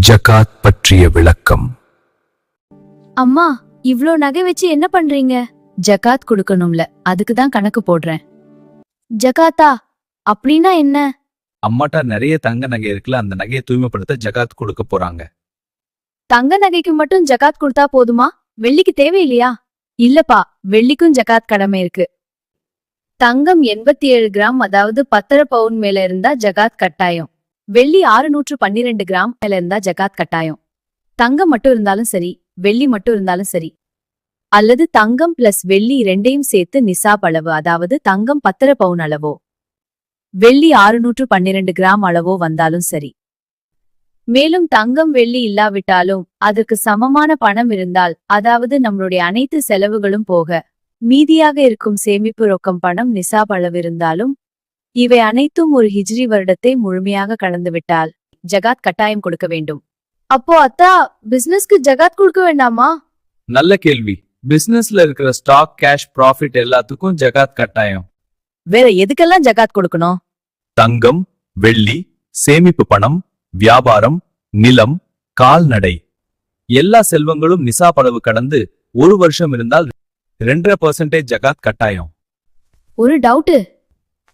ஜகாத் பற்றிய விளக்கம். அம்மா, இவ்ளோ நகை வச்சு என்ன பண்றீங்க? ஜகாத் கொடுக்கணும்ல, அதுக்கு தான் கணக்கு போடுறேன். ஜகாத்தா அப்படின்னா என்ன? அம்மாட்டா நிறைய தங்க நகை இருக்குல்ல, அந்த நகையை தூய்மைப்படுத்த ஜகாத் கொடுக்க போறாங்க. தங்க நகைக்கு மட்டும் ஜகாத் கொடுத்தா போதுமா? வெள்ளிக்கு தேவையில்லையா? இல்லப்பா, வெள்ளிக்கும் ஜகாத் கடமை இருக்கு. தங்கம் 87 கிராம், அதாவது 10 பவுன் மேல இருந்தா ஜகாத் கட்டாயம். வெள்ளி 612 கிராம் மேல இருந்தா ஜகாத் கட்டாயம். தங்கம் மட்டும் இருந்தாலும் சரி, வெள்ளி மட்டும் இருந்தாலும் சரி, அல்லது தங்கம் பிளஸ் வெள்ளி ரெண்டையும் சேர்த்து நிசாப் அளவு, அதாவது தங்கம் 10 பவுன் அளவோ வெள்ளி 612 கிராம் அளவோ வந்தாலும் சரி. மேலும் தங்கம் வெள்ளி இல்லாவிட்டாலும் அதற்கு சமமான பணம் இருந்தால், அதாவது நம்மளுடைய அனைத்து செலவுகளும் போக மீதியாக இருக்கும் சேமிப்பு ரொக்கம் பணம் நிசாப் அளவு இருந்தாலும், இவை அனைத்தும் ஒரு ஹிஜ்ரி வருடத்தை முழுமையாக கடந்துவிட்டால் ஜகாத் கட்டாயம் கொடுக்க வேண்டும். அப்போ அத்தா, பிசினஸ்க்கு ஜகாத் கொடுக்க வேண்டாமா? நல்ல கேள்வி. பிசினஸ்ல இருக்கிற ஸ்டாக், கேஷ், ப்ராஃபிட் எல்லாத்துக்கும் ஜகாத் கட்டாயம். வேற எதுக்கெல்லாம் ஜகாத் கொடுக்கணும்? தங்கம், வெள்ளி, சேமிப்பு பணம், வியாபாரம், நிலம், கால்நடை, எல்லா செல்வங்களும் நிசாப் அளவு கடந்து 1 வருஷம் இருந்தால் 2.5% ஜகாத் கட்டாயம். ஒரு டவுட்.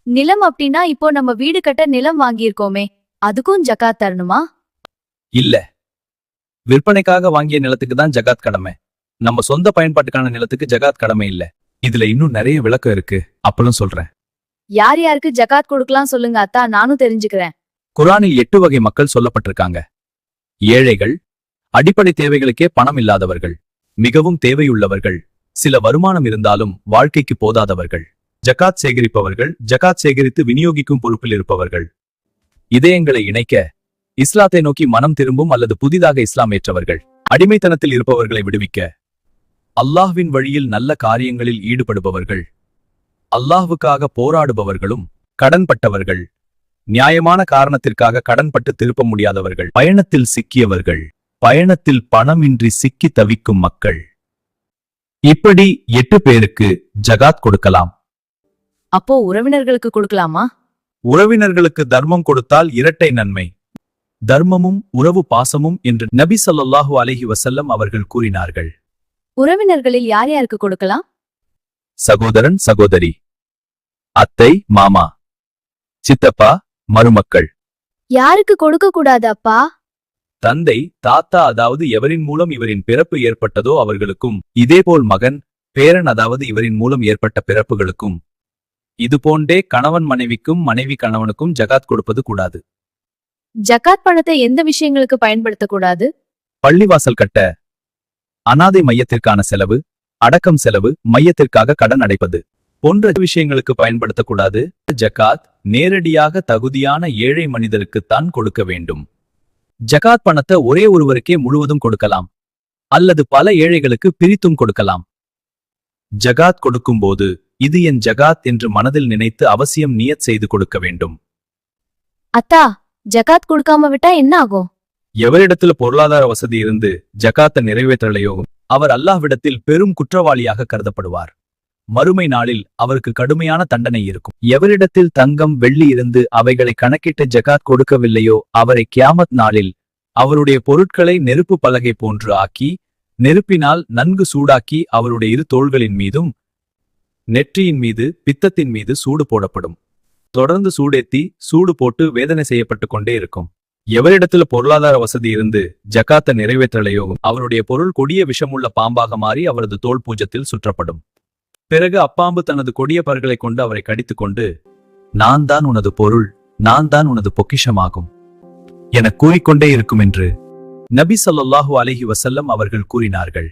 நிலம் அப்படின்னா இப்போ நம்ம வீடு கட்ட நிலம் வாங்கியிருக்கோமே, அதுக்கும் ஜகாத் தரணுமா? இல்ல, விற்பனைக்காக வாங்கிய நிலத்துக்கு தான் ஜகாத் கடமை. நம்ம சொந்த பயன்பாட்டுக்கான நிலத்துக்கு ஜகாத் கடமை இல்ல. இதுல இன்னும் நிறைய விளக்கம் இருக்கு, அப்பலும் சொல்றேன். யார் யாருக்கு ஜகாத் கொடுக்கலாம் சொல்லுங்க அத்தா, நானும் தெரிஞ்சுக்கிறேன். குர்ஆனில் 8 வகை மக்கள் சொல்லப்பட்டிருக்காங்க. ஏழைகள், அடிப்படை தேவைகளுக்கே பணம் இல்லாதவர்கள், மிகவும் தேவையுள்ளவர்கள், சில வருமானம் இருந்தாலும் வாழ்க்கைக்கு போதாதவர்கள், ஜகாத் சேகரிப்பவர்கள், ஜகாத் சேகரித்து விநியோகிக்கும் பொறுப்பில் இருப்பவர்கள், இதயங்களை இணைக்க இஸ்லாத்தை நோக்கி மனம் திரும்பும் அல்லது புதிதாக இஸ்லாம் ஏற்றவர்கள், அடிமைத்தனத்தில் இருப்பவர்களை விடுவிக்க அல்லாஹ்வின் வழியில் நல்ல காரியங்களில் ஈடுபடுபவர்கள், அல்லாஹ்வுக்காக போராடுபவர்களும், கடன்பட்டவர்கள், நியாயமான காரணத்திற்காக கடன்பட்டு திருப்ப முடியாதவர்கள், பயணத்தில் சிக்கியவர்கள், பயணத்தில் பணமின்றி சிக்கி தவிக்கும் மக்கள். இப்படி 8 பேருக்கு ஜகாத் கொடுக்கலாம். அப்போ உறவினர்களுக்கு கொடுக்கலாமா? உறவினர்களுக்கு தர்மம் கொடுத்தால் இரட்டை நன்மை. தர்மமும் உறவு பாசமும் என்று நபி ஸல்லல்லாஹு அலைஹி வஸல்லம் அவர்கள் கூறினார்கள். உறவினர்களில் யார் யாருக்கு கொடுக்கலாம்? சகோதரன், சகோதரி, அத்தை, மாமா, சித்தப்பா, மருமக்கள். யாருக்கு கொடுக்க கூடாது அப்பா? தந்தை, தாத்தா, அதாவது எவரின் மூலம் இவரின் பிறப்பு ஏற்பட்டதோ அவர்களுக்கும், இதேபோல் மகன், பேரன், அதாவது இவரின் மூலம் ஏற்பட்ட பிறப்புகளுக்கும், இதுபோன்றே கணவன் மனைவிக்கும், மனைவி கணவனுக்கும் ஜகாத் கொடுப்பது கூடாது. ஜகாத் பணத்தை எந்த விஷயங்களுக்கு பயன்படுத்தக்கூடாது? பள்ளிவாசல் கட்ட, அனாதை மையத்திற்கான செலவு, அடக்கம் செலவு, மையத்திற்காக கடன் அடைப்பது போன்ற விஷயங்களுக்கு பயன்படுத்தக்கூடாது. ஜகாத் நேரடியாக தகுதியான ஏழை மனிதருக்குத்தான் கொடுக்க வேண்டும். ஜகாத் பணத்தை ஒரே ஒருவருக்கே முழுவதும் கொடுக்கலாம், அல்லது பல ஏழைகளுக்கு பிரித்தும் கொடுக்கலாம். ஜகாத் கொடுக்கும்போது இது என் ஜகாத் என்று மனதில் நினைத்து அவசியம் நியத் செய்து கொடுக்க வேண்டும். அத்தா, ஜகாத் கொடுக்காம விட்டா என்ன ஆகும்? எவரிடத்துல பொருளாதார வசதி இருந்து ஜகாத்தை நிறைவேற்றலையோ அவர் அல்லாஹ்விடத்தில் பெரும் குற்றவாளியாக கருதப்படுவார். மறுமை நாளில் அவருக்கு கடுமையான தண்டனை இருக்கும். எவரிடத்தில் தங்கம், வெள்ளி இருந்து அவைகளை கணக்கிட்டு ஜகாத் கொடுக்கவில்லையோ அவரை கியாமத் நாளில் அவருடைய பொருட்களை நெருப்பு பலகை போன்று ஆக்கி, நெருப்பினால் நன்கு சூடாக்கி அவருடைய 2 தோள்களின் மீதும் நெற்றியின் மீது, பித்தத்தின் மீது சூடு போடப்படும். தொடர்ந்து சூடேத்தி சூடு போட்டு வேதனை செய்யப்பட்டு கொண்டே இருக்கும். எவரிடத்துல பொருளாதார வசதி இருந்து ஜகாத்தை நிறைவேற்றலையோ அவருடைய பொருள் கொடிய விஷமுள்ள பாம்பாக மாறி அவரது தோல் பூஜத்தில் சுற்றப்படும். பிறகு அப்பாம்பு தனது கொடிய பற்களை கொண்டு அவரை கடித்துக் கொண்டு, நான் தான் உனது பொருள், நான் தான் உனது பொக்கிஷமாகும் என கூறிக்கொண்டே இருக்கும் என்று நபி ஸல்லல்லாஹு அலைஹி வஸல்லம் அவர்கள் கூறினார்கள்.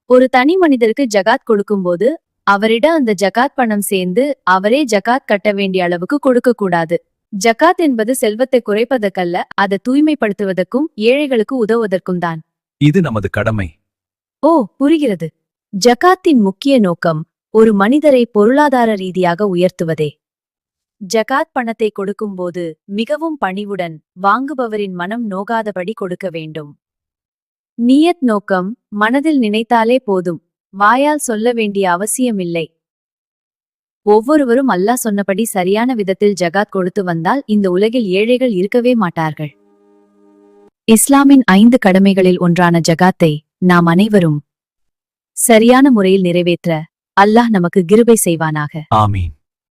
ஒரு தனி மனிதருக்கு ஜகாத் கொடுக்கும்போது அவரிடம் அந்த ஜகாத் பணம் சேர்ந்து அவரே ஜகாத் கட்ட வேண்டிய அளவுக்கு கொடுக்க கூடாது. ஜகாத் என்பது செல்வத்தை குறைப்பதற்கல்ல, அதை தூய்மைப்படுத்துவதற்கும் ஏழைகளுக்கு உதவுவதற்கும் தான். இது நமது கடமை. ஓ, புரிகிறது. ஜகாத்தின் முக்கிய நோக்கம் ஒரு மனிதரை பொருளாதார ரீதியாக உயர்த்துவதே. ஜகாத் பணத்தை கொடுக்கும்போது மிகவும் பணிவுடன், வாங்குபவரின் மனம் நோகாதபடி கொடுக்க வேண்டும். நியத் நோக்கம் மனதில் நினைத்தாலே போதும், வாயால் சொல்ல வேண்டிய அவசியமில்லை. ஒவ்வொருவரும் அல்லாஹ் சொன்னபடி சரியான விதத்தில் ஜகாத் கொடுத்து வந்தால் இந்த உலகில் ஏழைகள் இருக்கவே மாட்டார்கள். இஸ்லாமின் 5 கடமைகளில் ஒன்றான ஜகாத்தை நாம் அனைவரும் சரியான முறையில் நிறைவேற்ற அல்லாஹ் நமக்கு கிருபை செய்வானாக. ஆமீன்.